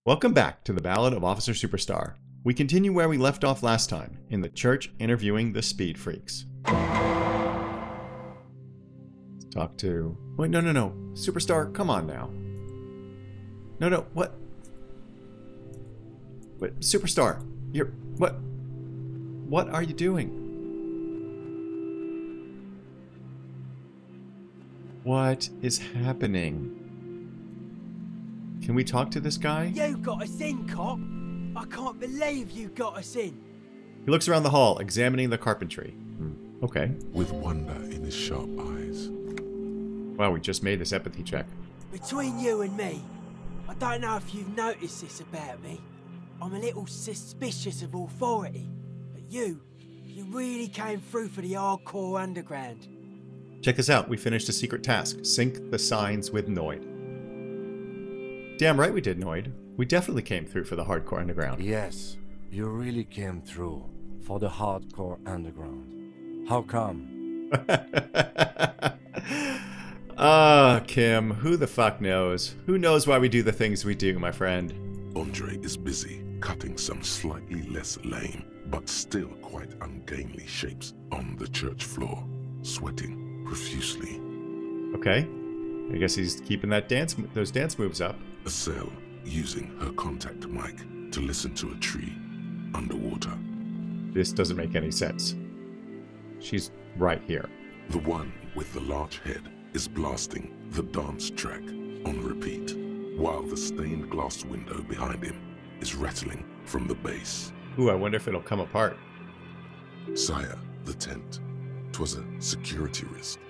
Welcome back to the Ballad of Officer Superstar. We continue where we left off last time, in the church interviewing the speed freaks. Let's talk to... Wait, no. Superstar, come on now. No, what? Wait, Superstar, you're... What? What are you doing? What is happening? Can we talk to this guy? You got us in, cop. I can't believe you got us in. He looks around the hall, examining the carpentry. Okay. With wonder in his sharp eyes. Wow, we just made this empathy check. Between you and me, I don't know if you've noticed this about me. I'm a little suspicious of authority. But you really came through for the hardcore underground. Check this out. We finished a secret task. Sync the signs with Noid. Damn right we did, Noid. We definitely came through for the hardcore underground. Yes, you really came through for the hardcore underground. How come? Kim, who the fuck knows? Who knows why we do the things we do, my friend? Andre is busy cutting some slightly less lame, but still quite ungainly shapes on the church floor, sweating profusely. Okay. I guess he's keeping that those dance moves up. Estelle using her contact mic to listen to a tree underwater. This doesn't make any sense. She's right here. The one with the large head is blasting the dance track on repeat, while the stained glass window behind him is rattling from the bass. Ooh, I wonder if it'll come apart. Sire, the tent. 'Twas a security risk.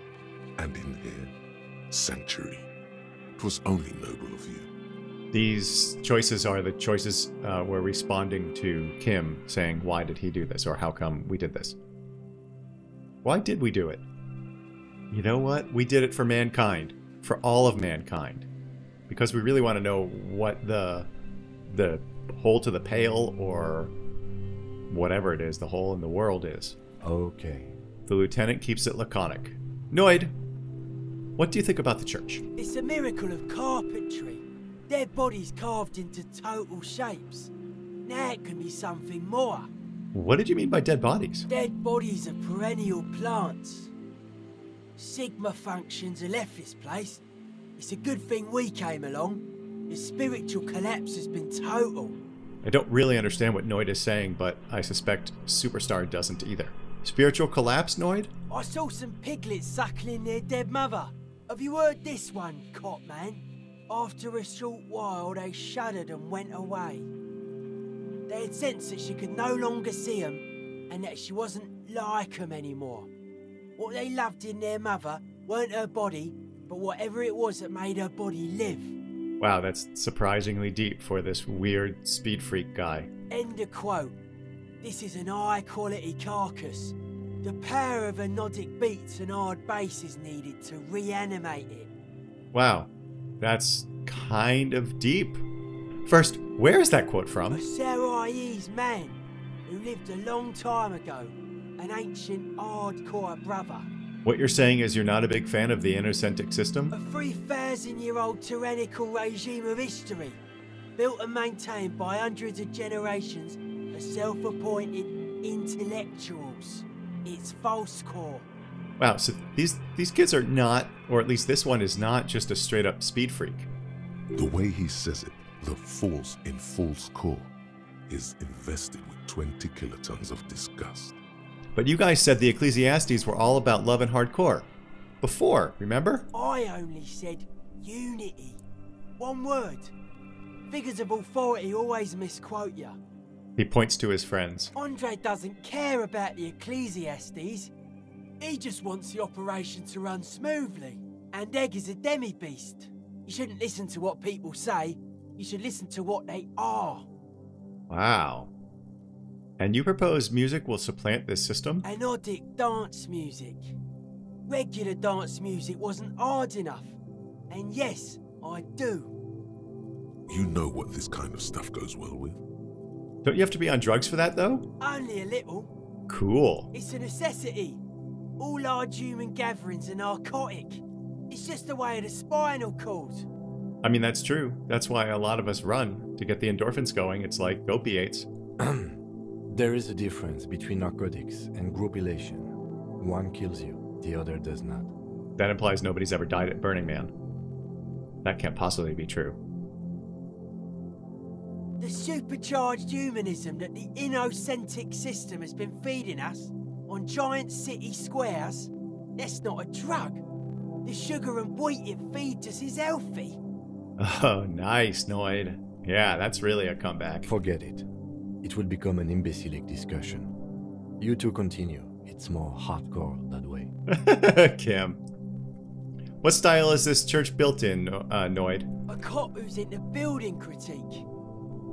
And in here, sanctuary. 'Twas only noble of you. These choices are the choices we're responding to Kim saying, why did he do this? Or how come we did this? Why did we do it? You know what? We did it for mankind. For all of mankind. Because we really want to know what the hole to the pail or whatever it is, the hole in the world is. Okay. The lieutenant keeps it laconic. Noid, what do you think about the church? It's a miracle of carpentry. Dead bodies carved into total shapes. Now it can be something more. What did you mean by dead bodies? Dead bodies are perennial plants. Sigma functions have left this place. It's a good thing we came along. The spiritual collapse has been total. I don't really understand what Noid is saying, but I suspect Superstar doesn't either. Spiritual collapse, Noid? I saw some piglets suckling their dead mother. Have you heard this one, cop man? After a short while, they shuddered and went away. They had sensed that she could no longer see them, and that she wasn't like them anymore. What they loved in their mother weren't her body, but whatever it was that made her body live. Wow, that's surprisingly deep for this weird speed freak guy. End of quote. This is an high-quality carcass. The power of anodic beats and hard bass is needed to reanimate it. Wow, that's kind of deep. First, where is that quote from? A Sarais man who lived a long time ago, an ancient hardcore brother. What you're saying is you're not a big fan of the Innocentic system? A 3,000-year-old tyrannical regime of history, built and maintained by hundreds of generations of self-appointed intellectuals. It's false core. Wow, so these kids are not, or at least this one is not just a straight-up speed freak. The way he says it, the force in false core, is invested with 20 kilotons of disgust. But you guys said the Ecclesiastes were all about love and hardcore. Before, remember? I only said unity. One word. Figures of authority always misquote you. He points to his friends. Andre doesn't care about the Ecclesiastes. He just wants the operation to run smoothly. And Egg is a demi-beast. You shouldn't listen to what people say. You should listen to what they are. Wow. And you propose music will supplant this system? Anodic dance music. Regular dance music wasn't hard enough. And yes, I do. You know what this kind of stuff goes well with. Don't you have to be on drugs for that, though? Only a little. Cool. It's a necessity. All large human gatherings are narcotic. It's just the way of the spinal cord. I mean, that's true. That's why a lot of us run to get the endorphins going. It's like opiates. There is a difference between narcotics and group elation. One kills you, the other does not. That implies nobody's ever died at Burning Man. That can't possibly be true. The supercharged humanism that the innocentric system has been feeding us on giant city squares, that's not a drug. The sugar and wheat it feeds us is healthy. Oh, nice, Noid. Yeah, that's really a comeback. Forget it. It will become an imbecilic discussion. You two continue. It's more hardcore that way. Kim. What style is this church built in, Noid? A cop who's into building critique.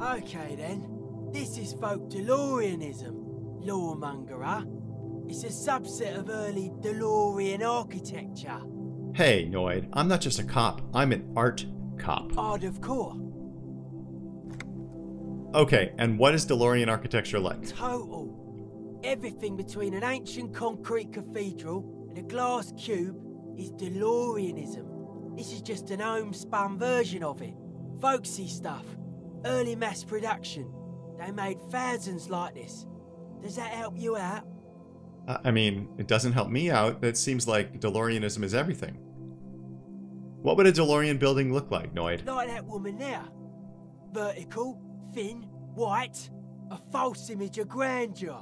Okay then, this is folk DeLoreanism, lawmongerer. It's a subset of early DeLorean architecture. Hey, Noid, I'm not just a cop, I'm an art cop. Art of core. Okay, and what is DeLorean architecture like? Total. Everything between an ancient concrete cathedral and a glass cube is DeLoreanism. This is just an homespun version of it. Folksy stuff. Early mass production. They made thousands like this. Does that help you out? I mean, it doesn't help me out. That seems like DeLoreanism is everything. What would a DeLorean building look like, Noid? Like that woman there. Vertical, thin, white. A false image of grandeur.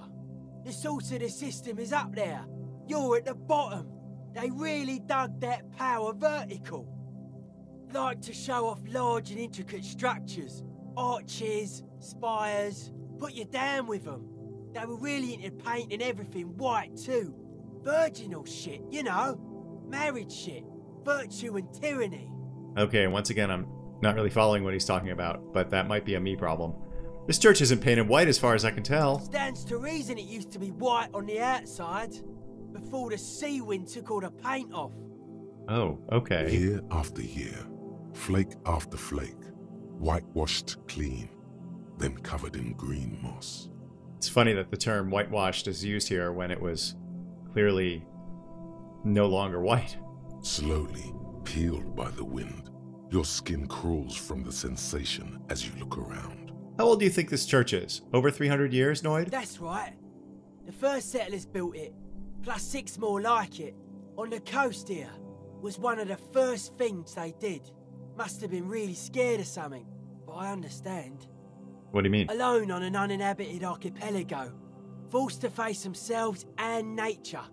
The source of the system is up there. You're at the bottom. They really dug that power vertical. Like to show off large and intricate structures. Arches, spires, put you down with them. They were really into painting everything white too. Virginal shit, you know. Married shit. Virtue and tyranny. Okay, once again, I'm not really following what he's talking about, but that might be a me problem. This church isn't painted white as far as I can tell. Stands to reason it used to be white on the outside, before the sea wind took all the paint off. Oh, okay. Year after year, flake after flake, whitewashed clean, then covered in green moss. It's funny that the term whitewashed is used here when it was clearly no longer white. Slowly, peeled by the wind, your skin crawls from the sensation as you look around. How old do you think this church is? Over 300 years, Noid? That's right. The first settlers built it, plus 6 more like it, on the coast here. Was one of the first things they did. Must have been really scared of something, but I understand. What do you mean? Alone on an uninhabited archipelago, forced to face themselves and nature.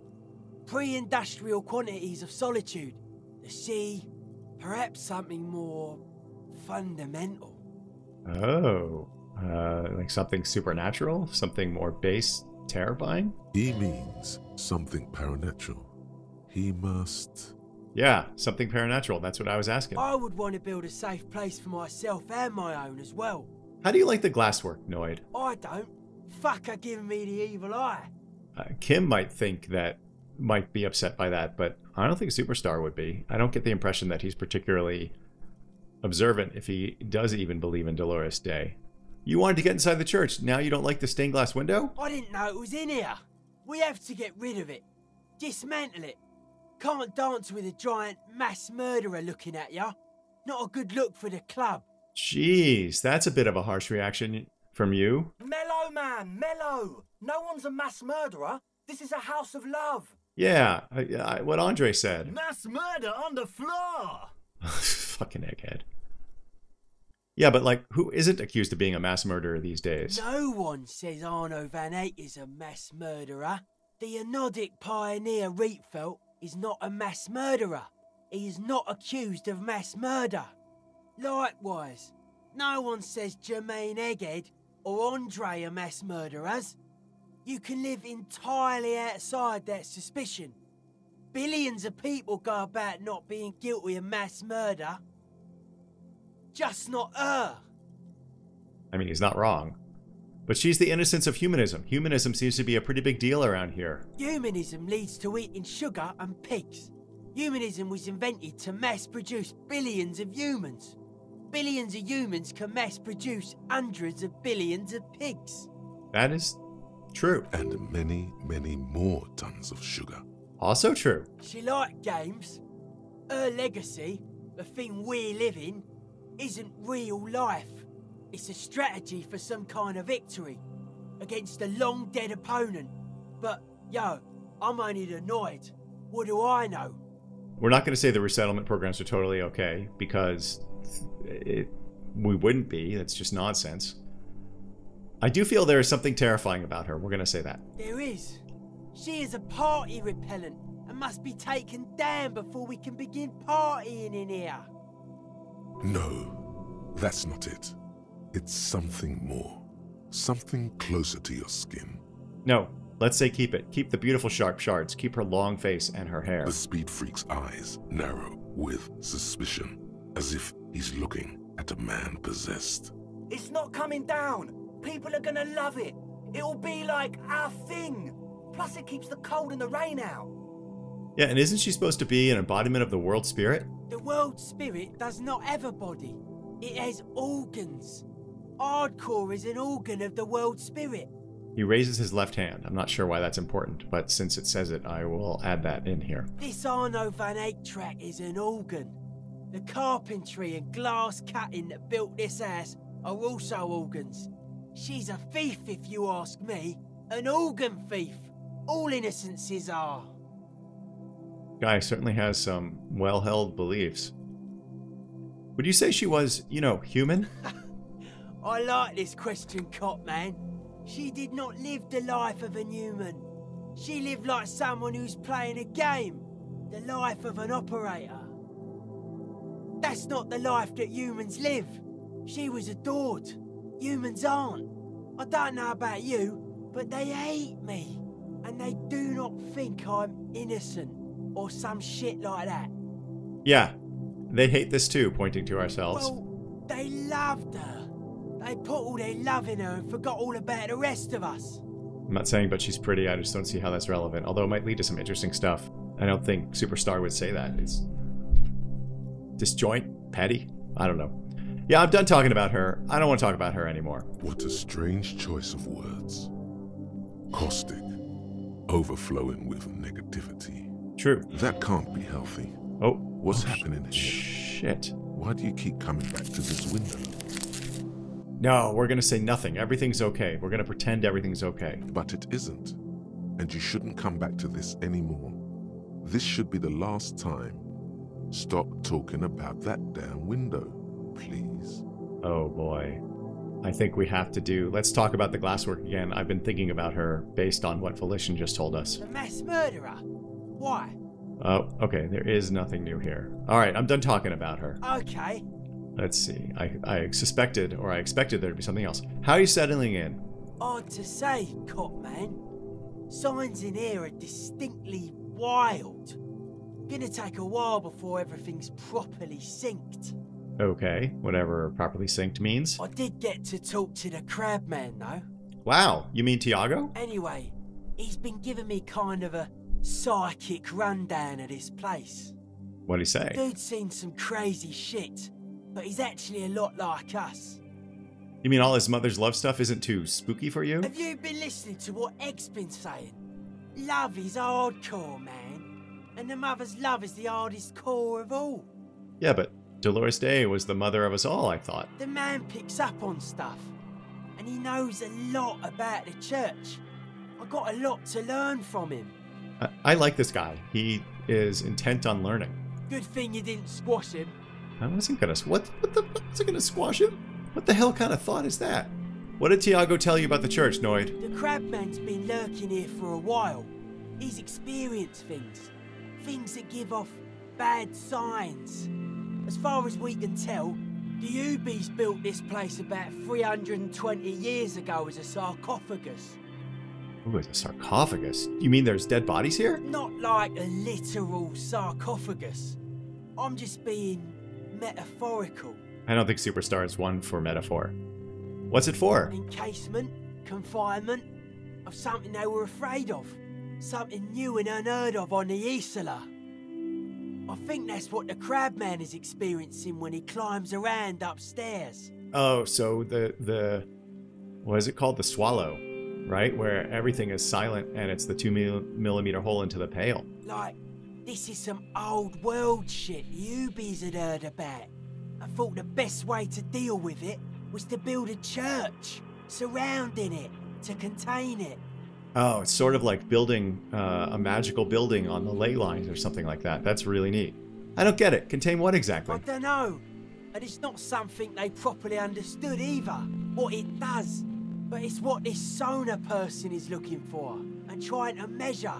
Pre-industrial quantities of solitude. The sea, perhaps something more fundamental. Oh, like something supernatural? Something more base, terrifying? He means something paranatural. He must... Yeah, something paranatural. That's what I was asking. I would want to build a safe place for myself and my own as well. How do you like the glasswork, Noid? I don't. Fuck are giving me the evil eye. Kim might be upset by that, but I don't think Superstar would be. I don't get the impression that he's particularly observant if he does even believe in Dolores Day. You wanted to get inside the church. Now you don't like the stained glass window? I didn't know it was in here. We have to get rid of it. Dismantle it. Can't dance with a giant mass murderer looking at ya. Not a good look for the club. Jeez, that's a bit of a harsh reaction from you. Mellow, man, mellow. No one's a mass murderer. This is a house of love. Yeah, what Andre said. Mass murder on the floor. Fucking egghead. Yeah, but like, who isn't accused of being a mass murderer these days? No one says Arno van Eyck is a mass murderer. The Anodic pioneer Rietveld is not a mass murderer. He is not accused of mass murder. Likewise, no one says Jermaine Egghead or Andre are mass murderers. You can live entirely outside that suspicion. Billions of people go about not being guilty of mass murder. Just not her. I mean, he's not wrong. But she's the innocence of humanism. Humanism seems to be a pretty big deal around here. Humanism leads to eating sugar and pigs. Humanism was invented to mass-produce billions of humans. Billions of humans can mass-produce hundreds of billions of pigs. That is true. And many, many more tons of sugar. Also true. She liked games. Her legacy, the thing we live in, isn't real life. It's a strategy for some kind of victory against a long-dead opponent. But, yo, I'm only the Noid. What do I know? We're not going to say the resettlement programs are totally okay, because we wouldn't be. That's just nonsense. I do feel there is something terrifying about her. We're going to say that. There is. She is a party repellent and must be taken down before we can begin partying in here. No, that's not it. It's something more. Something closer to your skin. No, let's say keep it. Keep the beautiful sharp shards. Keep her long face and her hair. The speed freak's eyes narrow with suspicion, as if he's looking at a man possessed. It's not coming down. People are gonna love it. It'll be like our thing. Plus it keeps the cold and the rain out. Yeah, and isn't she supposed to be an embodiment of the world spirit? The world spirit does not have a body. It has organs. Hardcore is an organ of the world spirit. He raises his left hand. I'm not sure why that's important, but since it says it, I will add that in here. This Arno van Eyck track is an organ. The carpentry and glass cutting that built this house are also organs. She's a thief, if you ask me. An organ thief. All innocences are. Guy certainly has some well-held beliefs. Would you say she was, you know, human? I like this question, Cop Man. She did not live the life of a human. She lived like someone who's playing a game. The life of an operator. That's not the life that humans live. She was adored. Humans aren't. I don't know about you, but they hate me. And they do not think I'm innocent or some shit like that. Yeah, they hate this too, pointing to ourselves. Well, they loved her. They put all their love in her and forgot all about the rest of us. I'm not saying but she's pretty, I just don't see how that's relevant, although it might lead to some interesting stuff. I don't think Superstar would say that. It's disjoint, petty, I don't know. Yeah, I'm done talking about her. I don't want to talk about her anymore. What a strange choice of words. Caustic, overflowing with negativity. True. That can't be healthy. Oh. What's happening here? Shit. Why do you keep coming back to this window? No, we're gonna say nothing. Everything's okay. We're gonna pretend everything's okay. But it isn't. And you shouldn't come back to this anymore. This should be the last time. Stop talking about that damn window, please. Oh boy. I think we have to do... Let's talk about the glasswork again. I've been thinking about her based on what Volition just told us. The mass murderer? Why? Oh, okay. There is nothing new here. Alright, I'm done talking about her. Okay. Let's see. I suspected, or I expected there to be something else. How are you settling in? Odd to say, Cop Man. Signs in here are distinctly wild. Gonna take a while before everything's properly synced. Okay, whatever properly synced means. I did get to talk to the crab man, though. Wow, you mean Tiago? Anyway, he's been giving me kind of a psychic rundown of this place. What'd he say? Dude's seen some crazy shit, but he's actually a lot like us. You mean all his mother's love stuff isn't too spooky for you? Have you been listening to what Egg's been saying? Love is hardcore, man. And the mother's love is the hardest core of all. Yeah, but Dolores Day was the mother of us all, I thought. The man picks up on stuff. And he knows a lot about the church. I got a lot to learn from him. I like this guy. He is intent on learning. Good thing you didn't squash him. I wasn't gonna... What the fuck? Was I gonna squash him? What the hell kind of thought is that? What did Tiago tell you about the church, Noid? The crabman's been lurking here for a while. He's experienced things. Things that give off bad signs. As far as we can tell, the Ubies built this place about 320 years ago as a sarcophagus. Ooh, it's a sarcophagus. You mean there's dead bodies here? Not like a literal sarcophagus. I'm just being metaphorical. I don't think Superstar is one for metaphor. What's it for? Encasement, confinement, of something they were afraid of. Something new and unheard of on the Isla. I think that's what the crabman is experiencing when he climbs around upstairs. Oh, so the what is it called? The swallow, right? Where everything is silent and it's the 2mm hole into the pail. Like, this is some old world shit Ubies had heard about. I thought the best way to deal with it was to build a church surrounding it to contain it. Oh, it's sort of like building a magical building on the ley lines or something like that. That's really neat. I don't get it. Contain what exactly? I don't know. And it's not something they properly understood either, what it does. But it's what this sonar person is looking for and trying to measure.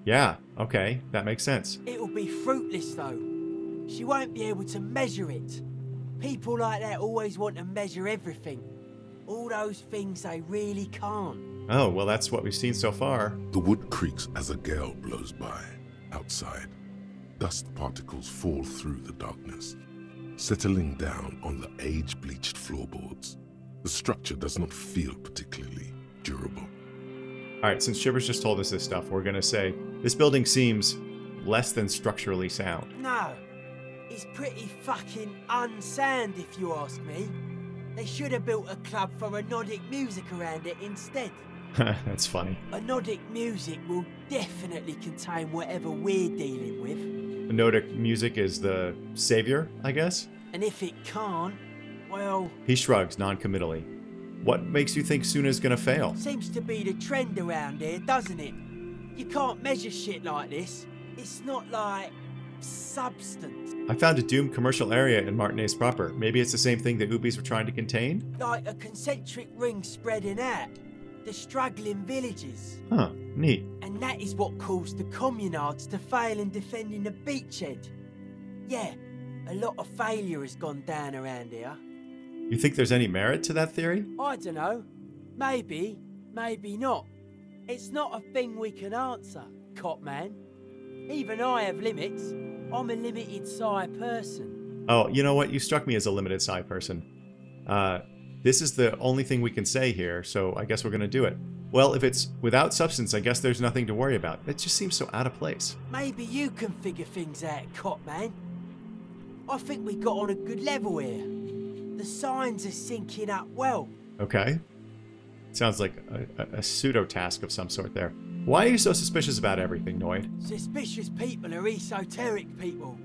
Yeah, okay. That makes sense. It'll be fruitless though. She won't be able to measure it. People like that always want to measure everything. All those things they really can't. Oh, well, that's what we've seen so far. The wood creaks as a gale blows by. Outside, dust particles fall through the darkness, settling down on the age-bleached floorboards. The structure does not feel particularly durable. All right, since Shivers just told us this stuff, we're going to say this building seems less than structurally sound. No, it's pretty fucking unsound if you ask me. They should have built a club for anodic music around it instead. That's funny. Anodic music will definitely contain whatever we're dealing with. Anodic music is the savior, I guess? And if it can't, well... He shrugs non-committally. What makes you think Suna's gonna fail? Seems to be the trend around here, doesn't it? You can't measure shit like this. It's not like... substance. I found a doomed commercial area in Martinez proper. Maybe it's the same thing the Ubis were trying to contain? Like a concentric ring spreading out. The struggling villages. Huh, neat. And that is what caused the communards to fail in defending the beachhead. Yeah, a lot of failure has gone down around here. You think there's any merit to that theory? I don't know. Maybe, maybe not. It's not a thing we can answer, cop man. Even I have limits. I'm a limited psi person. Oh, you know what? You struck me as a limited psi person. This is the only thing we can say here, so I guess we're going to do it. Well, if it's without substance, I guess there's nothing to worry about. It just seems so out of place. Maybe you can figure things out, cop man. I think we got on a good level here. The signs are syncing up well. Okay. Sounds like a pseudo-task of some sort there. Why are you so suspicious about everything, Noid? Suspicious people are esoteric people.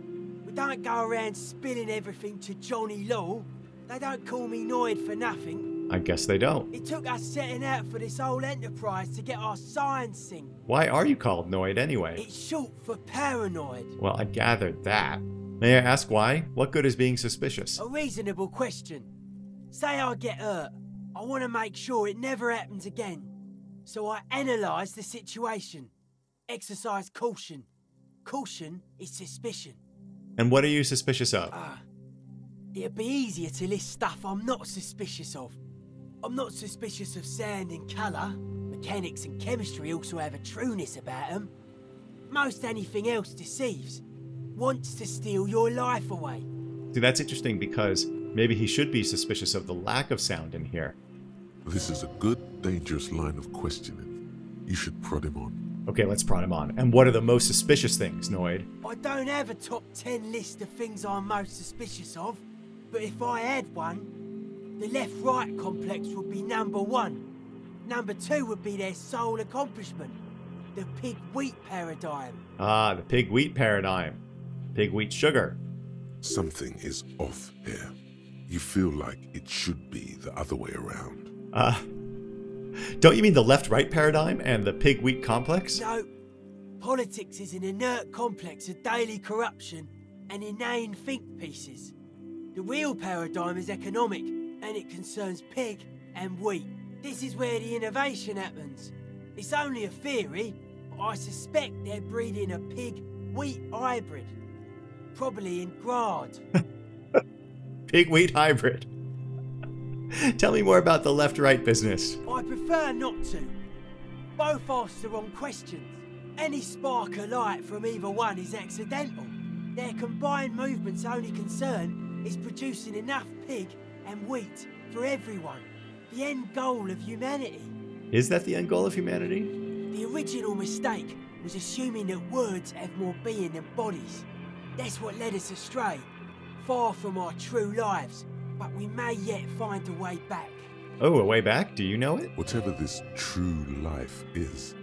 We don't go around spilling everything to Johnny Law. They don't call me Noid for nothing. I guess they don't. It took us setting out for this whole enterprise to get our science synced. Why are you called Noid anyway? It's short for paranoid. Well, I gathered that. May I ask why? What good is being suspicious? A reasonable question. Say I get hurt. I want to make sure it never happens again. So I analyse the situation. Exercise caution. Caution is suspicion. And what are you suspicious of? It'd be easier to list stuff I'm not suspicious of. I'm not suspicious of sound and colour. Mechanics and chemistry also have a trueness about them. Most anything else deceives. Wants to steal your life away. See, that's interesting because maybe he should be suspicious of the lack of sound in here. This is a good, dangerous line of questioning. You should prod him on. Okay, let's prod him on. And what are the most suspicious things, Noid? I don't have a top 10 list of things I'm most suspicious of, but if I had one, the left-right complex would be number 1. Number 2 would be their sole accomplishment, the pig-wheat paradigm. Ah, the pig-wheat paradigm. Pig-wheat sugar. Something is off here. You feel like it should be the other way around. Don't you mean the left-right paradigm and the pig-wheat complex? No. Politics is an inert complex of daily corruption and inane think pieces. The real paradigm is economic, and it concerns pig and wheat. This is where the innovation happens. It's only a theory, but I suspect they're breeding a pig-wheat hybrid. Probably in Grad. Pig-wheat hybrid. Tell me more about the left-right business. I prefer not to. Both ask the wrong questions. Any spark of light from either one is accidental. Their combined movement's only concern is producing enough pig and wheat for everyone. The end goal of humanity. Is that the end goal of humanity? The original mistake was assuming that words have more being than bodies. That's what led us astray, far from our true lives, but we may yet find a way back. Oh, a way back? Do you know it? Whatever this true life is,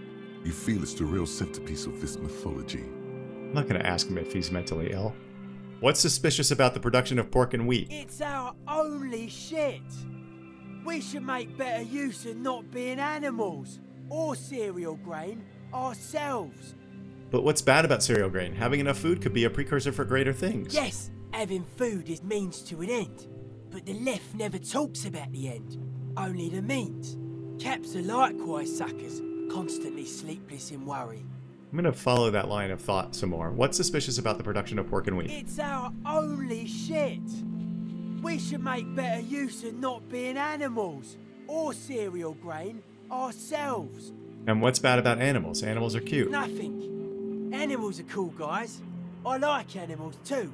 you feel it's the real centerpiece of this mythology. I'm not going to ask him if he's mentally ill. What's suspicious about the production of pork and wheat? It's our only shit. We should make better use of not being animals or cereal grain ourselves. But what's bad about cereal grain? Having enough food could be a precursor for greater things. Yes, having food is means to an end. But the left never talks about the end, only the means. Caps are likewise suckers, constantly sleepless in worry. I'm going to follow that line of thought some more. What's suspicious about the production of pork and wheat? It's our only shit. We should make better use of not being animals or cereal grain ourselves. And what's bad about animals? Animals are cute. Nothing. Animals are cool, guys. I like animals too.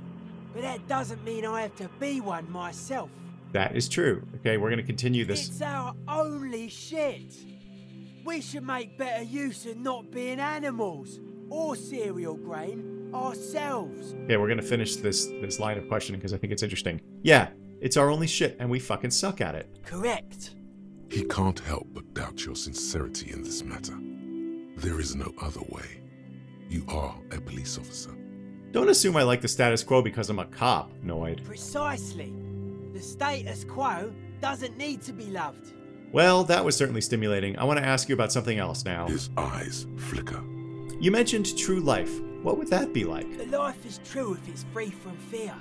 But that doesn't mean I have to be one myself. That is true. Okay, we're going to continue this. It's our only shit. We should make better use of not being animals or cereal grain ourselves. Okay, we're going to finish this line of questioning because I think it's interesting. Yeah, it's our only shit and we fucking suck at it. Correct. He can't help but doubt your sincerity in this matter. There is no other way. You are a police officer. Don't assume I like the status quo because I'm a cop, Noid. Precisely. The status quo doesn't need to be loved. Well, that was certainly stimulating. I want to ask you about something else now. His eyes flicker. You mentioned true life. What would that be like? The life is true if it's free from fear,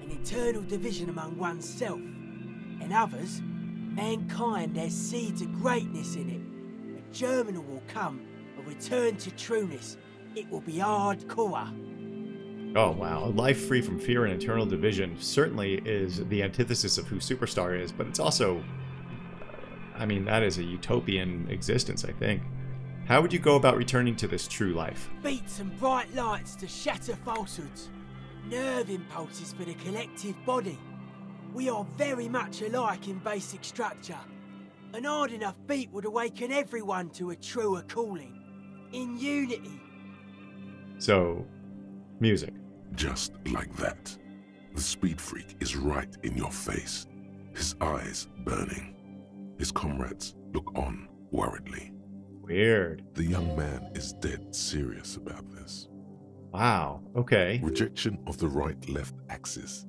an eternal division among oneself. In others, mankind has seeds of greatness in it. A germinal will come, a return to trueness. It will be hardcore. Oh wow, a life free from fear and eternal division certainly is the antithesis of who Superstar is, but it's also, I mean, that is a utopian existence, I think. How would you go about returning to this true life? Beats and bright lights to shatter falsehoods. Nerve impulses for the collective body. We are very much alike in basic structure. An hard enough beat would awaken everyone to a truer calling. In unity. So, music. Just like that. The speed freak is right in your face, his eyes burning. His comrades look on worriedly. Weird. The young man is dead serious about this. Wow, okay. Rejection of the right-left axis.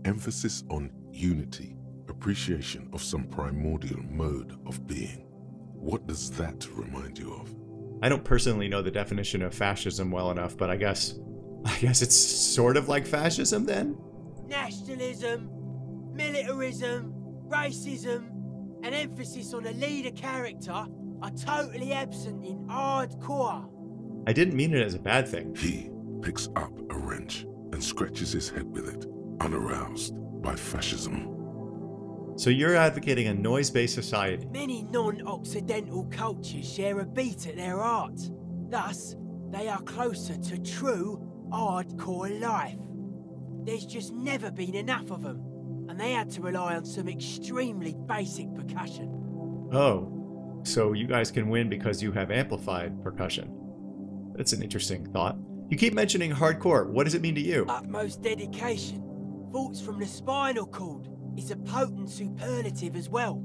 Emphasis on unity. Appreciation of some primordial mode of being. What does that remind you of? I don't personally know the definition of fascism well enough, but I guess it's sort of like fascism then? Nationalism, militarism, racism, an emphasis on a leader character are totally absent in hardcore. I didn't mean it as a bad thing. He picks up a wrench and scratches his head with it, unaroused by fascism. So you're advocating a noise-based society. Many non-Occidental cultures share a beat at their art. Thus, they are closer to true hardcore life. There's just never been enough of them, and they had to rely on some extremely basic percussion. Oh, so you guys can win because you have amplified percussion. That's an interesting thought. You keep mentioning hardcore. What does it mean to you? Utmost dedication. Thoughts from the spinal cord. It's a potent superlative as well.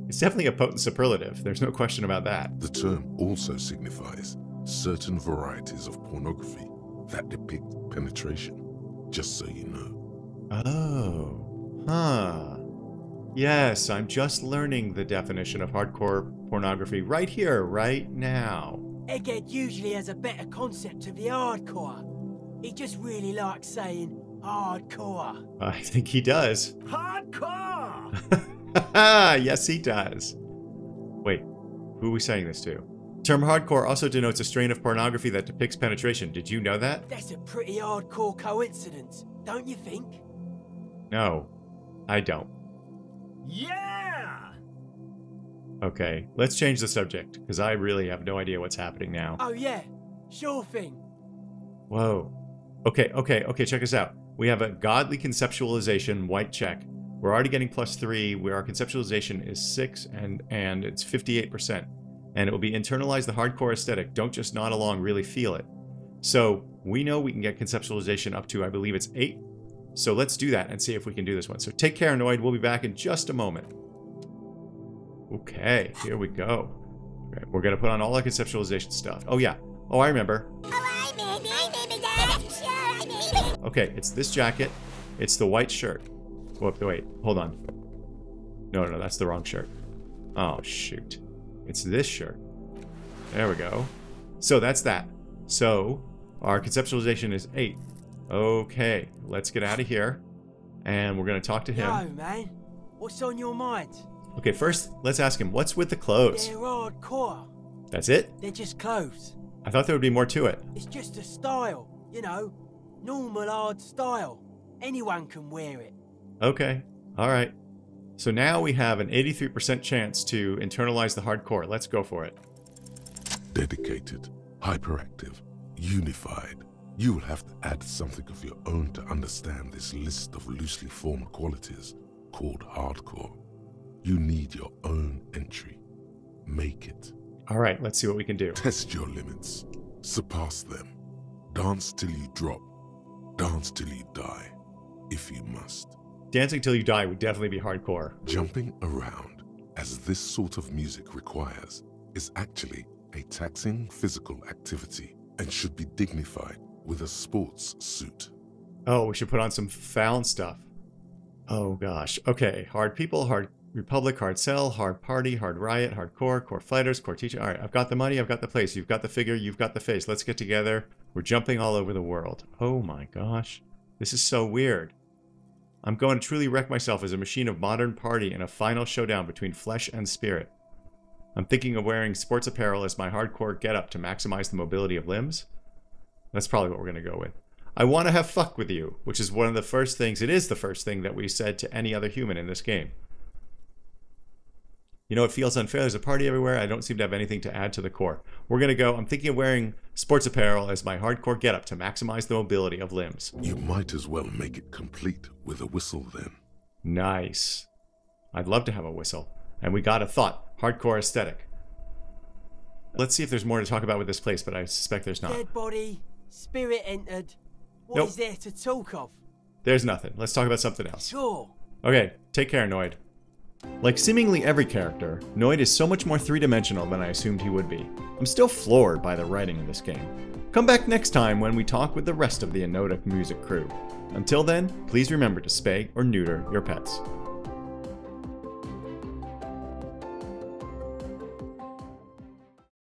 It's definitely a potent superlative. There's no question about that. The term also signifies certain varieties of pornography that depict penetration, just so you know. Oh, huh. Yes, I'm just learning the definition of hardcore pornography right here, right now. Egghead usually has a better concept of the hardcore. He just really likes saying hardcore. I think he does. Hardcore! Yes, he does. Wait, who are we saying this to? Term hardcore also denotes a strain of pornography that depicts penetration. Did you know that? That's a pretty hardcore coincidence, don't you think? No, I don't. Yeah! Okay, let's change the subject, because I really have no idea what's happening now. Oh yeah, sure thing. Whoa. Okay, check us out. We have a godly conceptualization, white check. We're already getting +3, where our conceptualization is 6, and it's 58%. And it will be internalize the hardcore aesthetic. Don't just nod along, really feel it. So we know we can get conceptualization up to, I believe it's 8. So let's do that and see if we can do this one. So take care, Noid. We'll be back in just a moment. Okay, here we go. Okay, we're going to put on all our conceptualization stuff. Oh, yeah. Oh, I remember. Okay, it's this jacket. It's the white shirt. Whoop, wait, hold on. No, that's the wrong shirt. Oh, shoot. It's this shirt. There we go. So that's that. So our conceptualization is 8. Okay, let's get out of here. And we're going to talk to him. Yo, man. What's on your mind? Okay, first, let's ask him, what's with the clothes? They're hardcore. That's it? They're just clothes. I thought there would be more to it. It's just a style, you know. Normal hard style. Anyone can wear it. Okay, alright. So now we have an 83% chance to internalize the hardcore. Let's go for it. Dedicated, hyperactive, unified. You will have to add something of your own to understand this list of loosely formed qualities called hardcore. You need your own entry. Make it. Alright, let's see what we can do. Test your limits. Surpass them. Dance till you drop. Dance till you die, if you must. Dancing till you die would definitely be hardcore. Jumping around, as this sort of music requires, is actually a taxing physical activity and should be dignified with a sports suit. Oh, we should put on some Fallon stuff. Oh gosh. Okay, hard people, hard Republic, hard sell, hard party, hard riot, hardcore, core fighters, core teacher. Alright, I've got the money, I've got the place, you've got the figure, you've got the face. Let's get together. We're jumping all over the world. Oh my gosh. This is so weird. I'm going to truly wreck myself as a machine of modern party in a final showdown between flesh and spirit. I'm thinking of wearing sports apparel as my hardcore getup to maximize the mobility of limbs. That's probably what we're going to go with. I want to have fuck with you, which is one of the first things, it is the first thing that we said to any other human in this game. You know, it feels unfair. There's a party everywhere. I don't seem to have anything to add to the core. We're going to go, I'm thinking of wearing sports apparel as my hardcore getup to maximize the mobility of limbs. You might as well make it complete with a whistle then. Nice. I'd love to have a whistle. And we got a thought. Hardcore aesthetic. Let's see if there's more to talk about with this place, but I suspect there's not. Dead body, spirit entered. What is there to talk of? There's nothing. Let's talk about something else. Sure. Okay, take care, Noid. Like seemingly every character, Noid is so much more three-dimensional than I assumed he would be. I'm still floored by the writing in this game. Come back next time when we talk with the rest of the Anodic music crew. Until then, please remember to spay or neuter your pets.